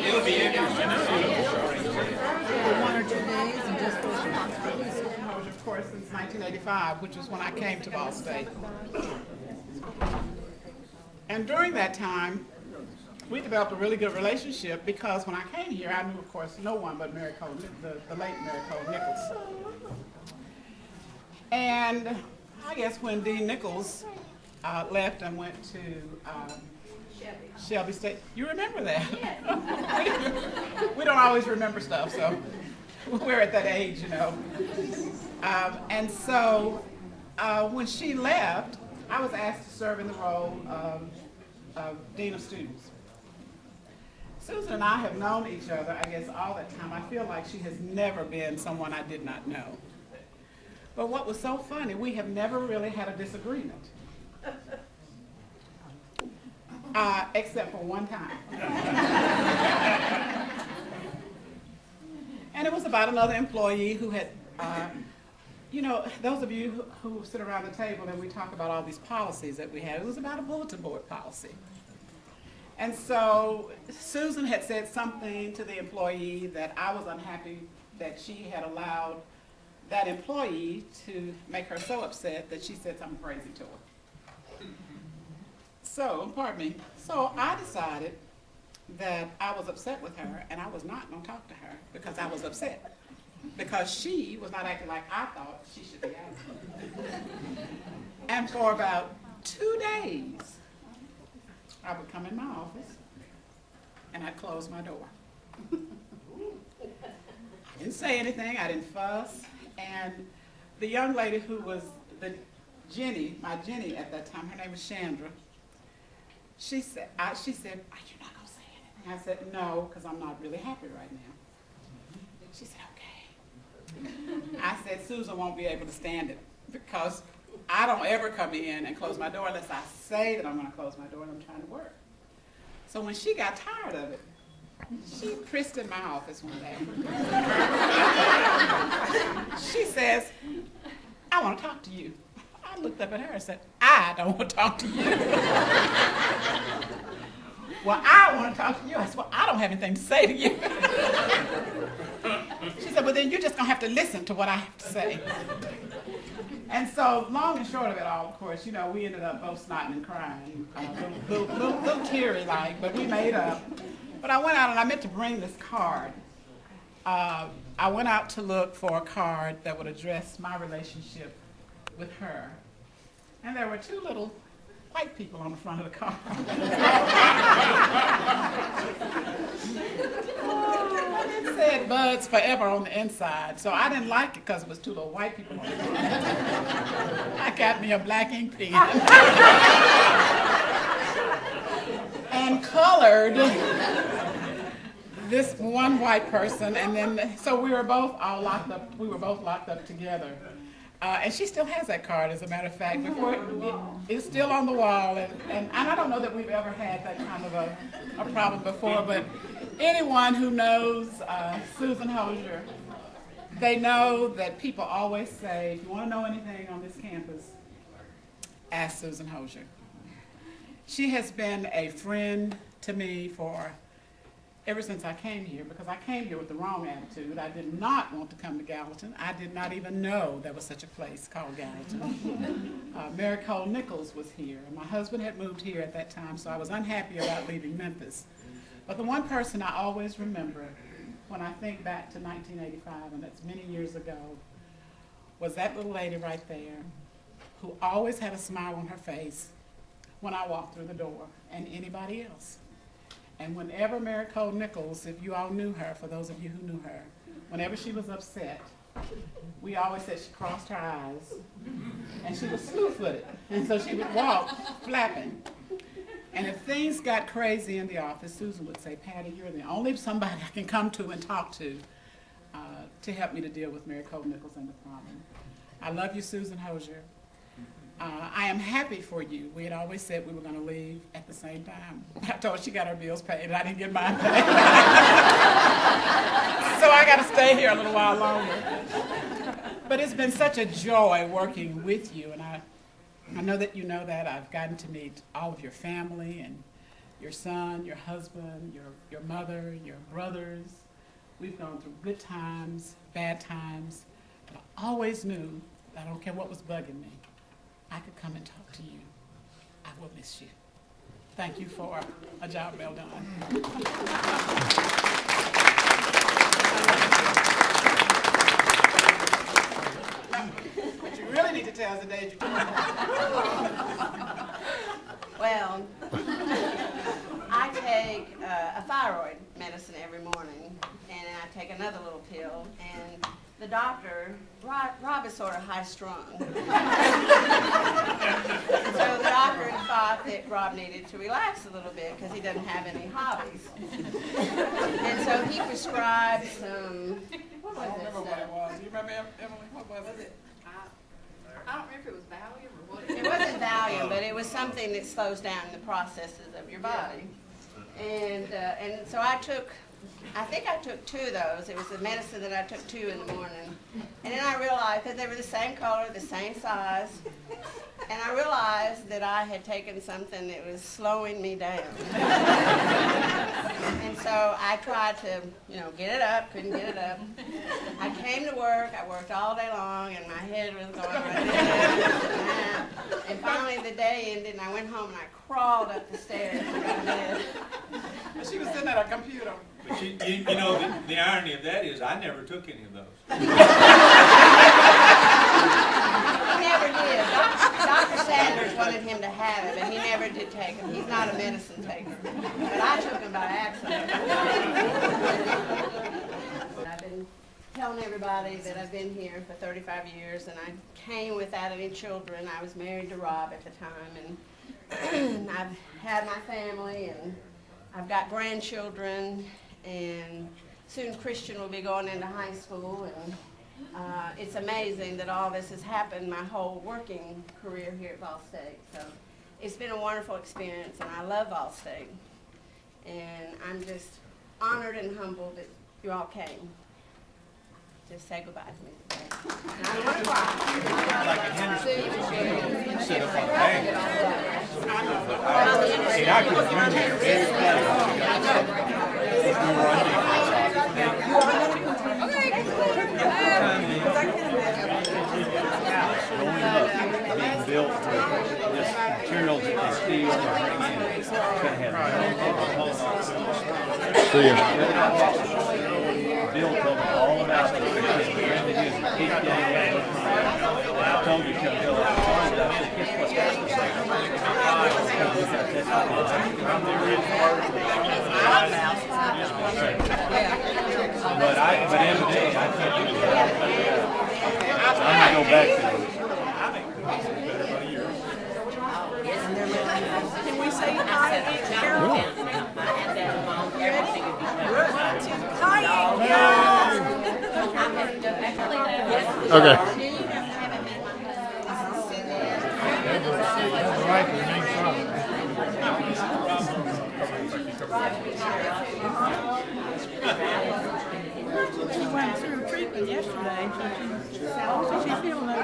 It'll be interesting to see. For 1 or 2 days and just for Of course, since 1985, which was when I came to Ball State. And during that time, we developed a really good relationship because when I came here, I knew, of course, no one but Mary Cole, the late Mary Cole Nichols. And I guess when Dean Nichols left and went to Shelby State, you remember that? We don't always remember stuff, so we're at that age, you know. And so when she left, I was asked to serve in the role of Dean of Students. Susan and I have known each other, I guess, all that time. I feel like she has never been someone I did not know. But what was so funny, we have never really had a disagreement. Except for one time. And it was about another employee who had, you know, those of you who sit around the table and we talk about all these policies that we had, it was about a bulletin board policy. And so Susan had said something to the employee that I was unhappy that she had allowed that employee to make her so upset that she said something crazy to her. So, pardon me, so I decided that I was upset with her and I was not going to talk to her because I was upset. Because she was not acting like I thought she should be acting. And for about 2 days, I would come in my office and I'd close my door. I didn't say anything, I didn't fuss. And the young lady who was my Jenny at that time, her name was Chandra, she said, are you not going to say anything? I said, no, because I'm not really happy right now. She said, okay. I said, Susan won't be able to stand it because I don't ever come in and close my door unless I say that I'm going to close my door and I'm trying to work. So when she got tired of it, she prissed in my office one day. She says, I want to talk to you. I looked up at her and said, I don't want to talk to you. Well, I want to talk to you. I said, well, I don't have anything to say to you. She said, well, then you're just going to have to listen to what I have to say. And so, long and short of it all, of course, you know, we ended up both snotting and crying, little teary-like, but we made up. But I went out and I meant to bring this card. I went out to look for a card that would address my relationship with her. And there were 2 little white people on the front of the card. It said Buds Forever on the inside. So I didn't like it because it was 2 little white people on the front. I got me a black ink pen. And colored this one white person, and then so we were both locked up together. And she still has that card, as a matter of fact. It's still on the wall, and I don't know that we've ever had that kind of a problem before, but anyone who knows Susan Hosier, they know that people always say, if you want to know anything on this campus, ask Susan Hosier. She has been a friend to me ever since I came here, because I came here with the wrong attitude. I did not want to come to Gallatin. I did not even know there was such a place called Gallatin. Mary Cole Nichols was here. My husband had moved here at that time, so I was unhappy about leaving Memphis. But the one person I always remember when I think back to 1985, and that's many years ago, was that little lady right there who always had a smile on her face when I walked through the door, and anybody else. And whenever Mary Cole Nichols, if you all knew her, for those of you who knew her, whenever she was upset, we always said she crossed her eyes, and she was slew-footed, and so she would walk flapping. And if things got crazy in the office, Susan would say, Patty, you're the only somebody I can come to and talk to help me to deal with Mary Cole Nichols and the problem. I love you, Susan Hosier. I am happy for you. We had always said we were going to leave at the same time. I told her she got her bills paid and I didn't get mine paid. So I got to stay here a little while longer. But it's been such a joy working with you, and I know that you know that. I've gotten to meet all of your family and your son, your husband, your mother, your brothers. We've gone through good times, bad times, but I always knew, I don't care what was bugging me, I could come and talk to you. I will miss you. Thank you for a job well done. What you really need to tell us the day you Well, I take a thyroid medicine every morning, and then I take another little pill, and the doctor, Rob is sort of high-strung. So the doctor thought that Rob needed to relax a little bit because he doesn't have any hobbies. And so he prescribed some, what was I don't it? remember what it was. You remember, Emily? What was it? I don't remember if it was Valium or what It wasn't Valium, but it was something that slows down the processes of your body. And so I think I took 2 of those. It was the medicine that I took 2 in the morning. And then I realized, because they were the same color, the same size, and I realized that I had taken something that was slowing me down. And so I tried to, get it up, couldn't get it up. I came to work, I worked all day long, and my head was going like this. And finally the day ended, and I went home and I crawled up the stairs to go to bed. She was sitting at her computer. But you know, the irony of that is I never took any of those. He never did. Dr. Sanders wanted him to have it, but he never did take them. He's not a medicine taker. But I took them by accident. I've been telling everybody that I've been here for 35 years, and I came without any children. I was married to Rob at the time, and I've had my family, and I've got grandchildren, and soon Christian will be going into high school, and it's amazing that all this has happened my whole working career here at Ball State. So it's been a wonderful experience, and I love Ball State. And I'm just honored and humbled that you all came. Just say goodbye to me today. And I don't want to cry. Like in Henderson, sit up on the bank. See, I could have been being built to this materials that they steal and bring in. It's going to have Bill told me all about this. I told you, Bill, I said, guess what? That's the same. But evidently, I can't do that. I'm going to go back to it. Can we say hi to Carol? Ready? Okay. She went through treatment yesterday, so she's feeling okay.